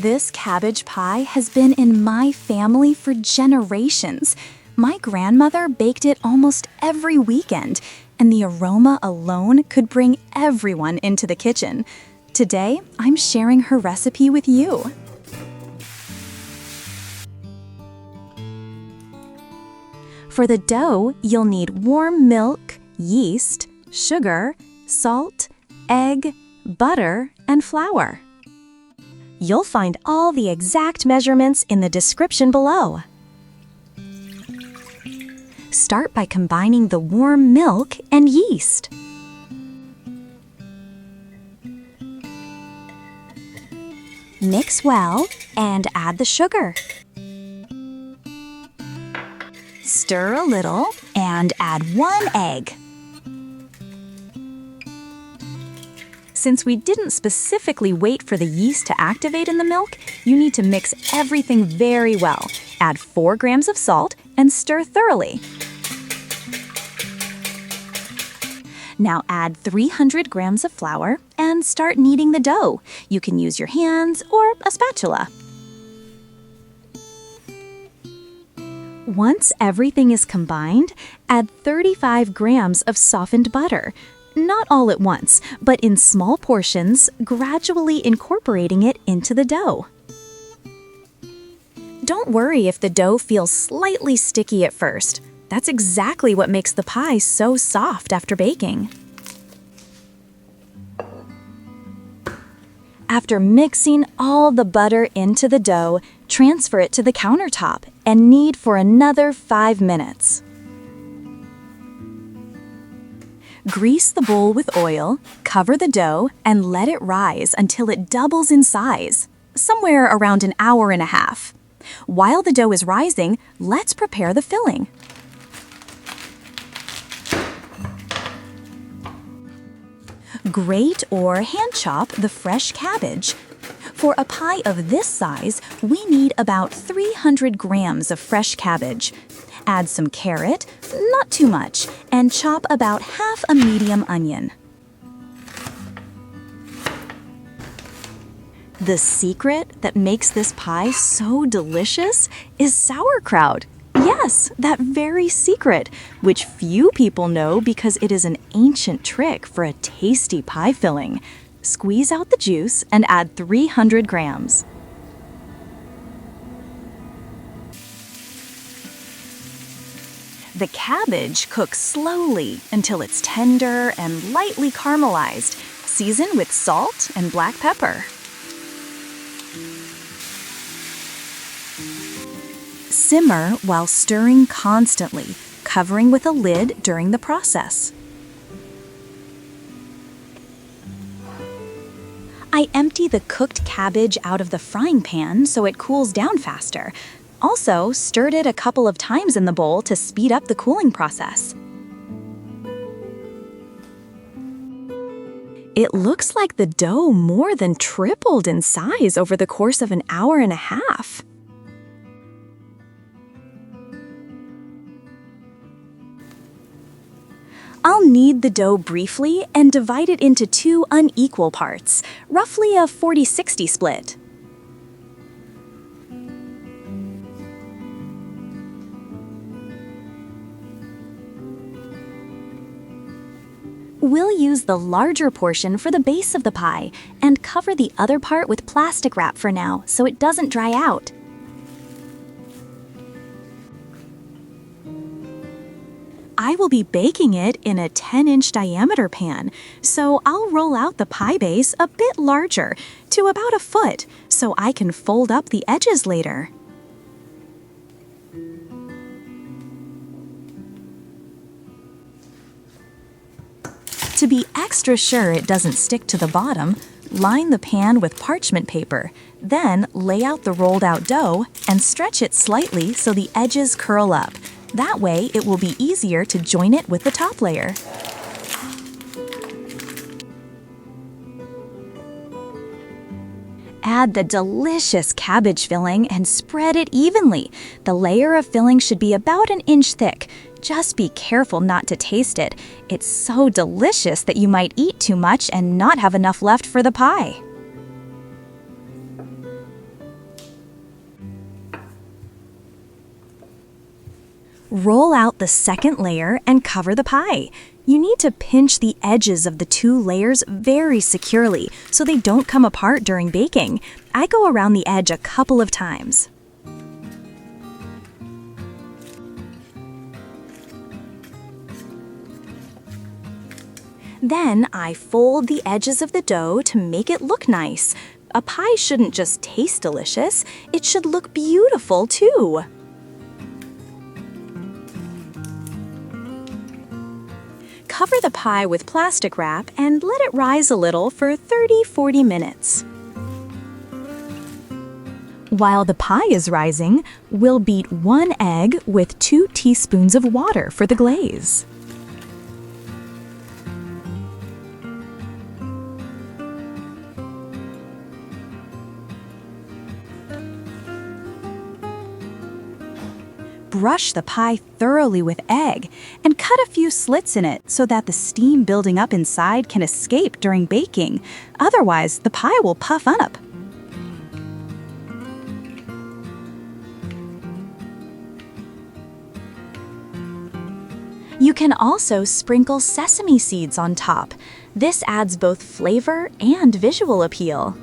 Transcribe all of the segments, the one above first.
This cabbage pie has been in my family for generations. My grandmother baked it almost every weekend, and the aroma alone could bring everyone into the kitchen. Today, I'm sharing her recipe with you. For the dough, you'll need warm milk, yeast, sugar, salt, egg, butter, and flour. You'll find all the exact measurements in the description below. Start by combining the warm milk and yeast. Mix well and add the sugar. Stir a little and add 1 egg. Since we didn't specifically wait for the yeast to activate in the milk, you need to mix everything very well. Add 4 grams of salt and stir thoroughly. Now add 300 grams of flour and start kneading the dough. You can use your hands or a spatula. Once everything is combined, add 35 grams of softened butter. Not all at once, but in small portions, gradually incorporating it into the dough. Don't worry if the dough feels slightly sticky at first. That's exactly what makes the pie so soft after baking. After mixing all the butter into the dough, transfer it to the countertop and knead for another 5 minutes. Grease the bowl with oil, cover the dough, and let it rise until it doubles in size, somewhere around an hour and a half. While the dough is rising, let's prepare the filling. Grate or hand chop the fresh cabbage. For a pie of this size, we need about 300 grams of fresh cabbage. Add some carrot, not too much, and chop about half a medium onion. The secret that makes this pie so delicious is sauerkraut. Yes, that very secret, which few people know because it is an ancient trick for a tasty pie filling. Squeeze out the juice and add 300 grams. The cabbage cooks slowly until it's tender and lightly caramelized. Season with salt and black pepper. Simmer while stirring constantly, covering with a lid during the process. I empty the cooked cabbage out of the frying pan so it cools down faster. Also, stirred it a couple of times in the bowl to speed up the cooling process. It looks like the dough more than tripled in size over the course of an hour and a half. I'll knead the dough briefly and divide it into 2 unequal parts, roughly a 40-60 split. We'll use the larger portion for the base of the pie and cover the other part with plastic wrap for now so it doesn't dry out. I will be baking it in a 10-inch diameter pan, so I'll roll out the pie base a bit larger, to about 1 foot, so I can fold up the edges later. To be extra sure it doesn't stick to the bottom, line the pan with parchment paper, then lay out the rolled out dough and stretch it slightly so the edges curl up. That way, it will be easier to join it with the top layer. Add the delicious cabbage filling and spread it evenly. The layer of filling should be about 1 inch thick. Just be careful not to taste it. It's so delicious that you might eat too much and not have enough left for the pie. Roll out the second layer and cover the pie. You need to pinch the edges of the two layers very securely so they don't come apart during baking. I go around the edge a couple of times. Then I fold the edges of the dough to make it look nice. A pie shouldn't just taste delicious, it should look beautiful too. Cover the pie with plastic wrap and let it rise a little for 30-40 minutes. While the pie is rising, we'll beat 1 egg with 2 teaspoons of water for the glaze. Brush the pie thoroughly with egg and cut a few slits in it so that the steam building up inside can escape during baking. Otherwise, the pie will puff up. You can also sprinkle sesame seeds on top. This adds both flavor and visual appeal.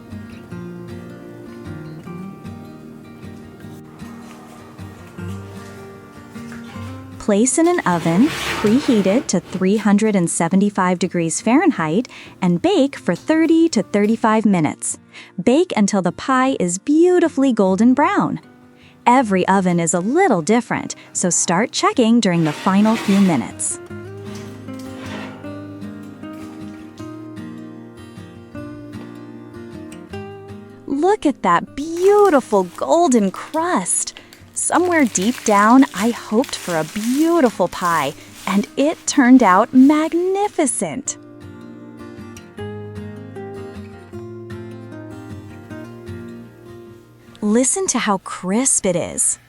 Place in an oven, preheated to 375 degrees Fahrenheit, and bake for 30 to 35 minutes. Bake until the pie is beautifully golden brown. Every oven is a little different, so start checking during the final few minutes. Look at that beautiful golden crust! Somewhere deep down, I hoped for a beautiful pie, and it turned out magnificent. Listen to how crisp it is.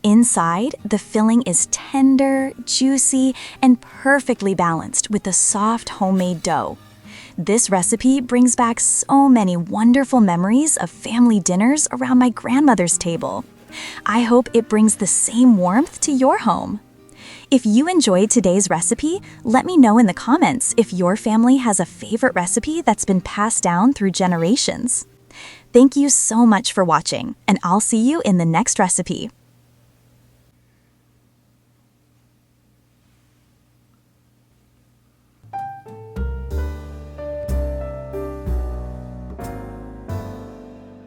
Inside, the filling is tender, juicy, and perfectly balanced with the soft homemade dough. This recipe brings back so many wonderful memories of family dinners around my grandmother's table. I hope it brings the same warmth to your home. If you enjoyed today's recipe, let me know in the comments if your family has a favorite recipe that's been passed down through generations. Thank you so much for watching, and I'll see you in the next recipe.